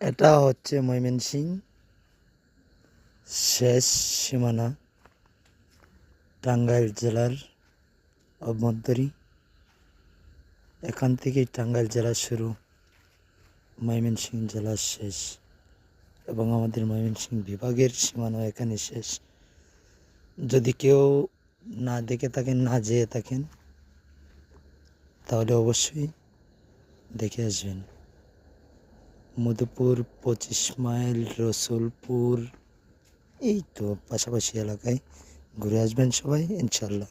এটা হচ্ছে ময়মনসিংহ শেষ সীমানা, টাঙ্গাইল জেলার অভ্যন্তরী। এখান থেকেই টাঙ্গাইল জেলা শুরু, ময়মনসিংহ জেলার শেষ, এবং আমাদের ময়মনসিংহ বিভাগের সীমানা এখানে শেষ। যদি কেউ না দেখে থাকেন, না যেয়ে থাকেন, তাহলে অবশ্যই দেখে আসবেন। মধুপুর, 25 মাইল, রসুলপুর, এই তো পাশাপাশি এলাকায় ঘুরে আসবেন সবাই ইনশাল্লাহ।